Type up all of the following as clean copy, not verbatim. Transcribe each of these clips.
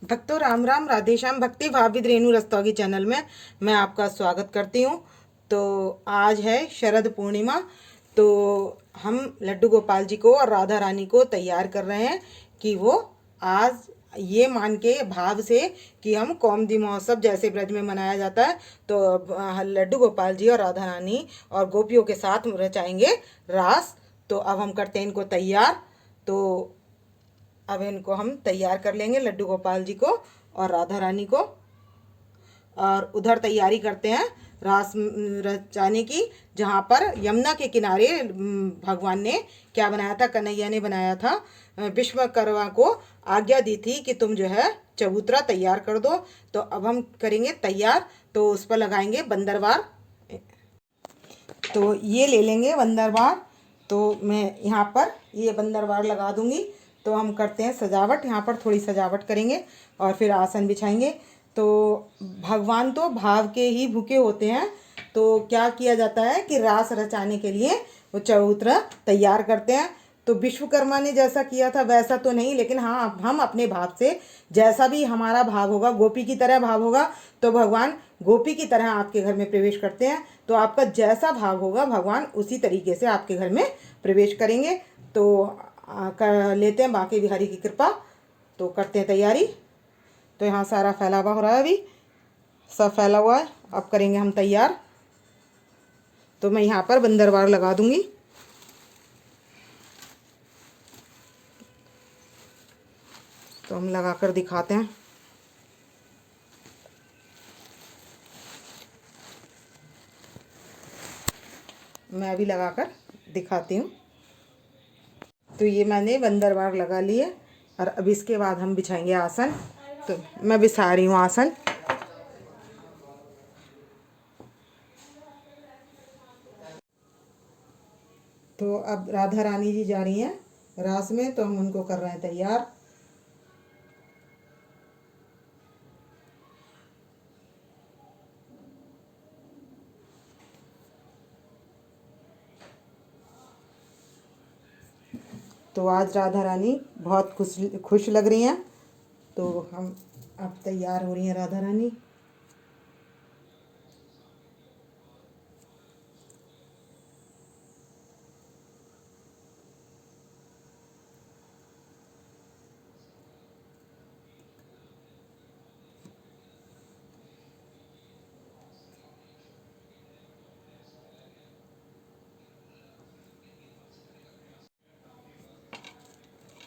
भक्तों राम राम, राधे श्याम। भक्ति भाव विद रेणु रस्तोगी चैनल में मैं आपका स्वागत करती हूँ। तो आज है शरद पूर्णिमा। तो हम लड्डू गोपाल जी को और राधा रानी को तैयार कर रहे हैं कि वो आज ये मान के भाव से कि हम कौमुदी महोत्सव जैसे ब्रज में मनाया जाता है, तो लड्डू गोपाल जी और राधा रानी और गोपियों के साथ रचाएंगे रास। तो अब हम करते हैं इनको तैयार। तो अब इनको हम तैयार कर लेंगे, लड्डू गोपाल जी को और राधा रानी को। और उधर तैयारी करते हैं रास रचाने की, जहाँ पर यमुना के किनारे भगवान ने क्या बनाया था, कन्हैया ने बनाया था, विश्वकर्मा को आज्ञा दी थी कि तुम जो है चबूतरा तैयार कर दो। तो अब हम करेंगे तैयार। तो उस पर लगाएंगे बंदरवार। तो ये ले लेंगे बंदरवार। तो मैं यहाँ पर ये बंदरवार लगा दूंगी। तो हम करते हैं सजावट, यहाँ पर थोड़ी सजावट करेंगे और फिर आसन बिछाएंगे। तो भगवान तो भाव के ही भूखे होते हैं। तो क्या किया जाता है कि रास रचाने के लिए वो चबूतरा तैयार करते हैं। तो विश्वकर्मा ने जैसा किया था वैसा तो नहीं, लेकिन हाँ, हम अपने भाव से जैसा भी हमारा भाव होगा, गोपी की तरह भाव होगा तो भगवान गोपी की तरह आपके घर में प्रवेश करते हैं। तो आपका जैसा भाव होगा भगवान उसी तरीके से आपके घर में प्रवेश करेंगे। तो कर लेते हैं बांके बिहारी की कृपा। तो करते हैं तैयारी। तो यहाँ सारा फैलावा हो रहा है, अभी सब फैला हुआ है। अब करेंगे हम तैयार। तो मैं यहाँ पर बंदरवार लगा दूंगी। तो हम लगा कर दिखाते हैं। मैं अभी लगाकर दिखाती हूँ। तो ये मैंने बंदरवार लगा लिए और अब इसके बाद हम बिछाएंगे आसन। तो मैं बिछा रही हूँ आसन। तो अब राधा रानी जी जा रही हैं रास में, तो हम उनको कर रहे हैं तैयार। तो आज राधा रानी बहुत खुश खुश लग रही हैं। तो हम अब तैयार हो रही हैं राधा रानी।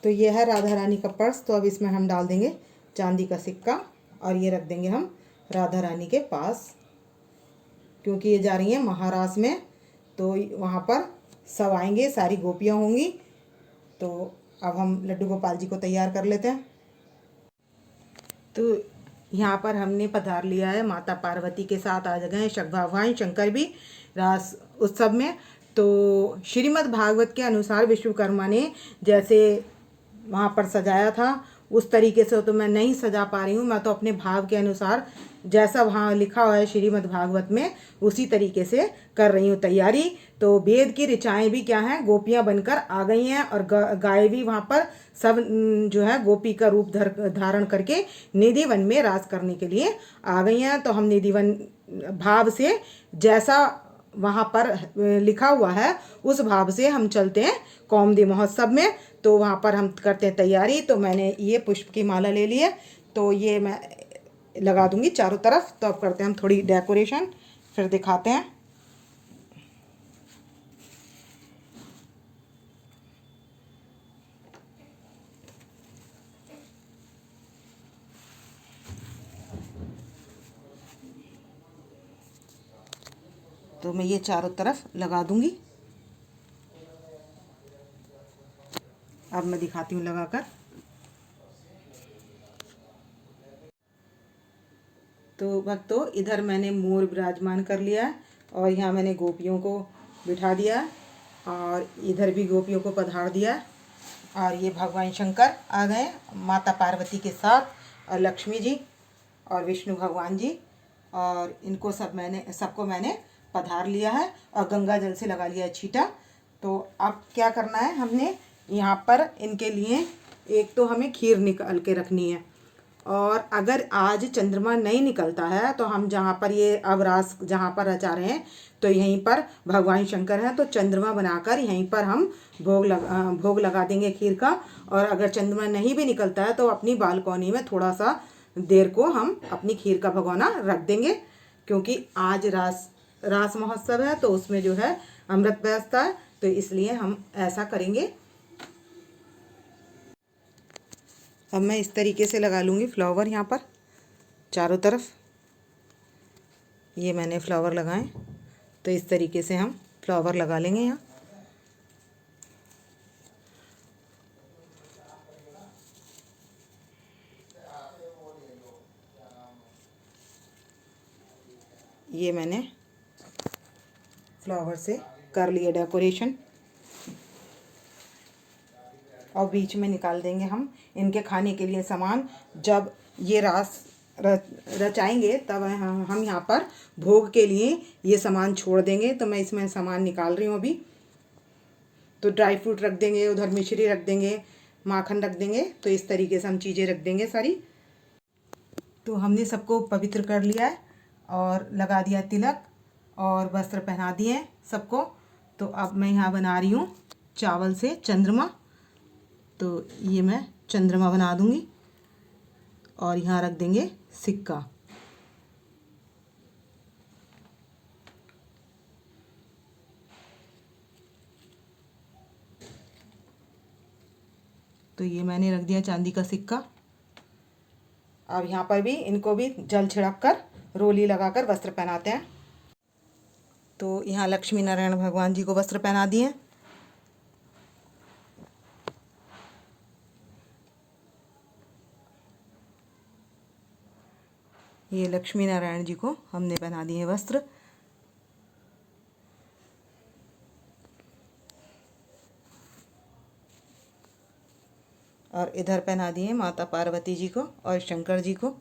तो ये है राधा रानी का पर्स। तो अब इसमें हम डाल देंगे चांदी का सिक्का और ये रख देंगे हम राधा रानी के पास, क्योंकि ये जा रही हैं महारास में। तो वहाँ पर सब आएंगे, सारी गोपियाँ होंगी। तो अब हम लड्डू गोपाल जी को तैयार कर लेते हैं। तो यहाँ पर हमने पधार लिया है माता पार्वती के साथ। आ गए भगवान शंकर भी रास उत्सव में। तो श्रीमद् भागवत के अनुसार विश्वकर्मा ने जैसे वहाँ पर सजाया था उस तरीके से तो मैं नहीं सजा पा रही हूँ। मैं तो अपने भाव के अनुसार जैसा वहाँ लिखा हुआ है श्रीमद् भागवत में उसी तरीके से कर रही हूँ तैयारी। तो वेद की ऋचाएँ भी क्या हैं, गोपियाँ बनकर आ गई हैं और गाय भी वहाँ पर सब जो है गोपी का रूप धारण करके निधिवन में रास करने के लिए आ गई हैं। तो हम निधिवन भाव से जैसा वहाँ पर लिखा हुआ है उस भाव से हम चलते हैं कौमुदी महोत्सव में। तो वहाँ पर हम करते हैं तैयारी। तो मैंने ये पुष्प की माला ले ली है, तो ये मैं लगा दूंगी चारों तरफ। तो अब करते हैं हम थोड़ी डेकोरेशन, फिर दिखाते हैं। तो मैं ये चारों तरफ लगा दूंगी। अब मैं दिखाती हूँ लगाकर। तो भक्तों इधर मैंने मोर विराजमान कर लिया है और यहाँ मैंने गोपियों को बिठा दिया और इधर भी गोपियों को पधार दिया। और ये भगवान शंकर आ गए माता पार्वती के साथ और लक्ष्मी जी और विष्णु भगवान जी, और इनको सबको मैंने पधार लिया है और गंगा जल से लगा लिया है छींटा। तो अब क्या करना है, हमने यहाँ पर इनके लिए एक तो हमें खीर निकाल के रखनी है और अगर आज चंद्रमा नहीं निकलता है तो हम जहाँ पर ये अब रास जहाँ पर रचा रहे हैं तो यहीं पर भगवान शंकर हैं, तो चंद्रमा बनाकर यहीं पर हम भोग लगा देंगे खीर का। और अगर चंद्रमा नहीं भी निकलता है तो अपनी बालकनी में थोड़ा सा देर को हम अपनी खीर का भगोना रख देंगे, क्योंकि आज रास महोत्सव है तो उसमें जो है अमृत व्यवस्था है, तो इसलिए हम ऐसा करेंगे। अब मैं इस तरीके से लगा लूँगी फ्लावर यहाँ पर चारों तरफ। ये मैंने फ्लावर लगाए, तो इस तरीके से हम फ्लावर लगा लेंगे यहाँ। ये मैंने फ्लावर से कर लिया डेकोरेशन। और बीच में निकाल देंगे हम इनके खाने के लिए सामान। जब ये रास रचाएंगे तब हम यहाँ पर भोग के लिए ये सामान छोड़ देंगे। तो मैं इसमें सामान निकाल रही हूँ अभी। तो ड्राई फ्रूट रख देंगे, उधर मिश्री रख देंगे, माखन रख देंगे, तो इस तरीके से हम चीज़ें रख देंगे सारी। तो हमने सबको पवित्र कर लिया है और लगा दिया तिलक और वस्त्र पहना दिए सबको। तो अब मैं यहाँ बना रही हूँ चावल से चंद्रमा। तो ये मैं चंद्रमा बना दूँगी और यहाँ रख देंगे सिक्का। तो ये मैंने रख दिया चांदी का सिक्का। अब यहाँ पर भी इनको भी जल छिड़क कर रोली लगाकर वस्त्र पहनाते हैं। तो यहाँ लक्ष्मी नारायण भगवान जी को वस्त्र पहना दिए। ये लक्ष्मी नारायण जी को हमने पहना दिए वस्त्र। और इधर पहना दिए माता पार्वती जी को और शंकर जी को।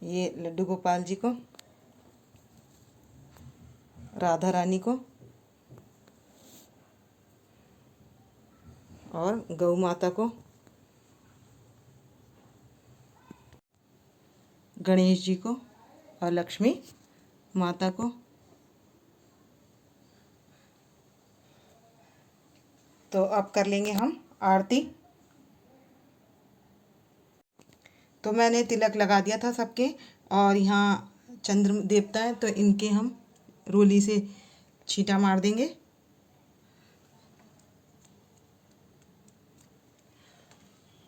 ये लड्डू गोपाल जी को, राधा रानी को और गौ माता को, गणेश जी को और लक्ष्मी माता को। तो अब कर लेंगे हम आरती। तो मैंने तिलक लगा दिया था सबके, और यहाँ चंद्र देवता है तो इनके हम रोली से छींटा मार देंगे।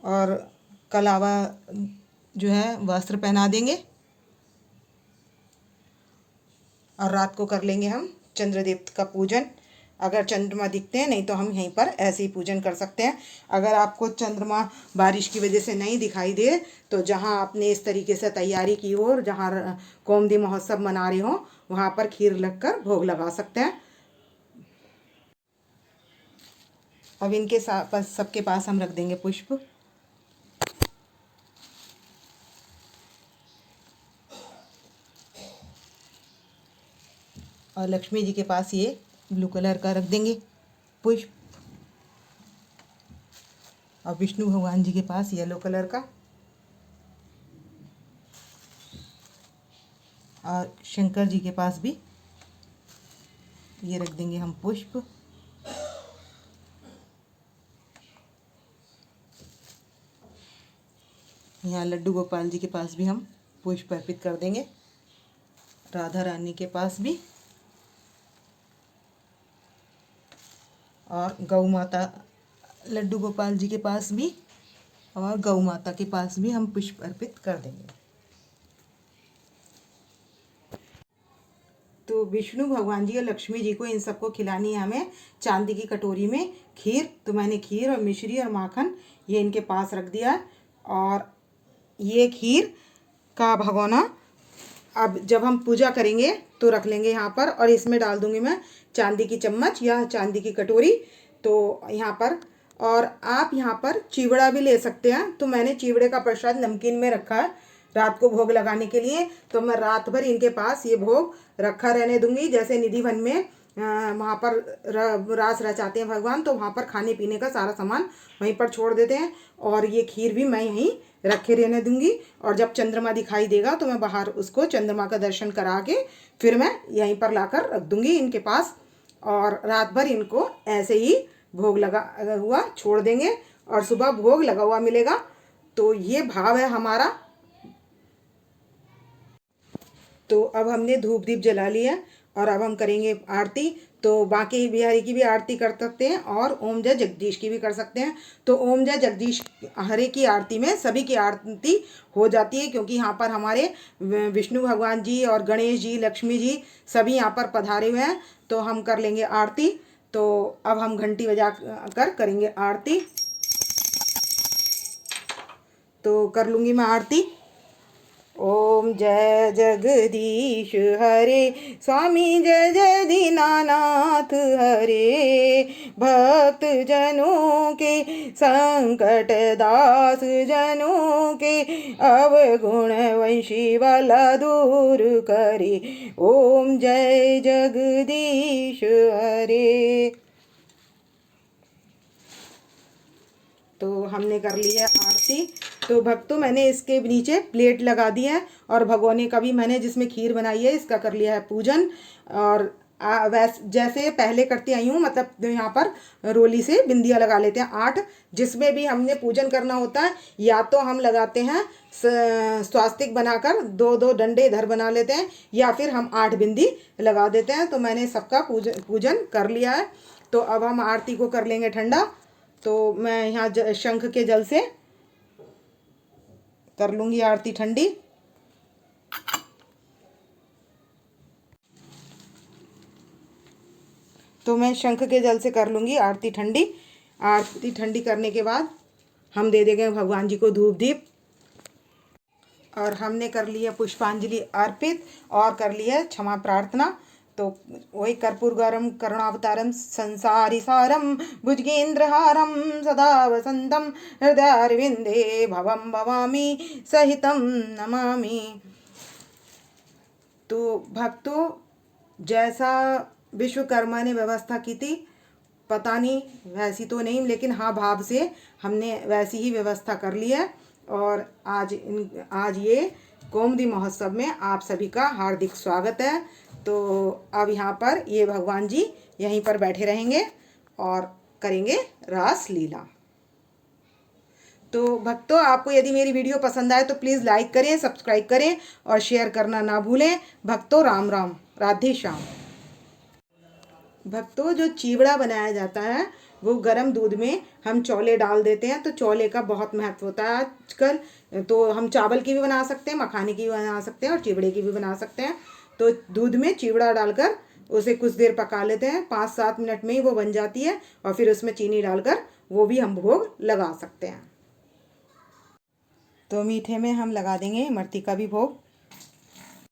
और कलावा जो है वस्त्र पहना देंगे। और रात को कर लेंगे हम चंद्रदेव का पूजन। अगर चंद्रमा दिखते हैं, नहीं तो हम यहीं पर ऐसे ही पूजन कर सकते हैं। अगर आपको चंद्रमा बारिश की वजह से नहीं दिखाई दे तो जहां आपने इस तरीके से तैयारी की हो और जहां कौमुदी महोत्सव मना रहे हो वहां पर खीर लगकर भोग लगा सकते हैं। अब इनके सबके पास हम रख देंगे पुष्प। और लक्ष्मी जी के पास ये ब्लू कलर का रख देंगे पुष्प। और विष्णु भगवान जी के पास येलो कलर का। और शंकर जी के पास भी ये रख देंगे हम पुष्प। यहाँ लड्डू गोपाल जी के पास भी हम पुष्प अर्पित कर देंगे, राधा रानी के पास भी। और गौ माता लड्डू गोपाल जी के पास भी और गौ माता के पास भी हम पुष्प अर्पित कर देंगे। तो विष्णु भगवान जी और लक्ष्मी जी को इन सबको खिलानी है हमें चांदी की कटोरी में खीर। तो मैंने खीर और मिश्री और माखन ये इनके पास रख दिया है। और ये खीर का भगोना अब जब हम पूजा करेंगे तो रख लेंगे यहाँ पर। और इसमें डाल दूंगी मैं चांदी की चम्मच या चांदी की कटोरी। तो यहाँ पर, और आप यहाँ पर चिवड़ा भी ले सकते हैं। तो मैंने चिवड़े का प्रसाद नमकीन में रखा है रात को भोग लगाने के लिए। तो मैं रात भर इनके पास ये भोग रखा रहने दूंगी। जैसे निधि वन में वहाँ पर रास रचाते हैं भगवान, तो वहाँ पर खाने पीने का सारा सामान वहीं पर छोड़ देते हैं। और ये खीर भी मैं यहीं रखे रहने दूंगी, और जब चंद्रमा दिखाई देगा तो मैं बाहर उसको चंद्रमा का दर्शन करा के फिर मैं यहीं पर लाकर रख दूंगी इनके पास, और रात भर इनको ऐसे ही भोग लगा हुआ छोड़ देंगे, और सुबह भोग लगा हुआ मिलेगा। तो ये भाव है हमारा। तो अब हमने धूप दीप जला लिया और अब हम करेंगे आरती। तो बांके बिहारी की भी आरती कर सकते हैं और ओम जय जगदीश की भी कर सकते हैं। तो ओम जय जगदीश हरे की आरती में सभी की आरती हो जाती है, क्योंकि यहाँ पर हमारे विष्णु भगवान जी और गणेश जी, लक्ष्मी जी सभी यहाँ पर पधारे हुए हैं। तो हम कर लेंगे आरती। तो अब हम घंटी बजा कर करेंगे आरती। तो कर लूँगी मैं आरती। ओम जय जगदीश हरे, स्वामी जय जय दीनानाथ हरे, भक्त जनों के संकट दास जनों के, अवगुण वंशी वाला दूर करे। ओम जय जगदीश हरे। तो हमने कर ली है आरती। तो भक्तों, मैंने इसके नीचे प्लेट लगा दी है, और भगोने का भी मैंने जिसमें खीर बनाई है इसका कर लिया है पूजन। और जैसे पहले करती आई हूँ, मतलब यहाँ पर रोली से बिंदिया लगा लेते हैं 8, जिसमें भी हमने पूजन करना होता है। या तो हम लगाते हैं स्वास्तिक बनाकर 2-2 डंडे इधर बना लेते हैं, या फिर हम 8 बिंदी लगा देते हैं। तो मैंने सबका पूजन कर लिया है। तो अब हम आरती को कर लेंगे ठंडा। तो मैं यहाँ शंख के जल से कर लूँगी आरती ठंडी। तो मैं शंख के जल से कर लूँगी आरती ठंडी। आरती ठंडी करने के बाद हम दे देंगे भगवान जी को धूप दीप। और हमने कर लिया पुष्पांजलि अर्पित और कर लिया क्षमा प्रार्थना। तो वही कर्पूर गौरम करुणावतारम संसारी सारम भुजगेंद्रहारम सदा वसंतम हृदयारविंदे भवम भवामी सहितम नमामि। तो भक्तों, जैसा विश्वकर्मा ने व्यवस्था की थी, पता नहीं वैसी तो नहीं, लेकिन हाँ भाव से हमने वैसी ही व्यवस्था कर ली है। और आज ये कौमुदी महोत्सव में आप सभी का हार्दिक स्वागत है। तो अब यहाँ पर ये भगवान जी यहीं पर बैठे रहेंगे और करेंगे रास लीला। तो भक्तों, आपको यदि मेरी वीडियो पसंद आए तो प्लीज़ लाइक करें, सब्सक्राइब करें और शेयर करना ना भूलें। भक्तों, राम राम, राधे श्याम। भक्तों, जो चिवड़ा बनाया जाता है वो गर्म दूध में हम चौले डाल देते हैं। तो चौले का बहुत महत्व होता है आजकल। तो हम चावल की भी बना सकते हैं, मखाने की भी बना सकते हैं और चिवड़े की भी बना सकते हैं। तो दूध में चिवड़ा डालकर उसे कुछ देर पका लेते हैं, 5-7 मिनट में ही वो बन जाती है। और फिर उसमें चीनी डालकर वो भी हम भोग लगा सकते हैं। तो मीठे में हम लगा देंगे इमरती का भी भोग।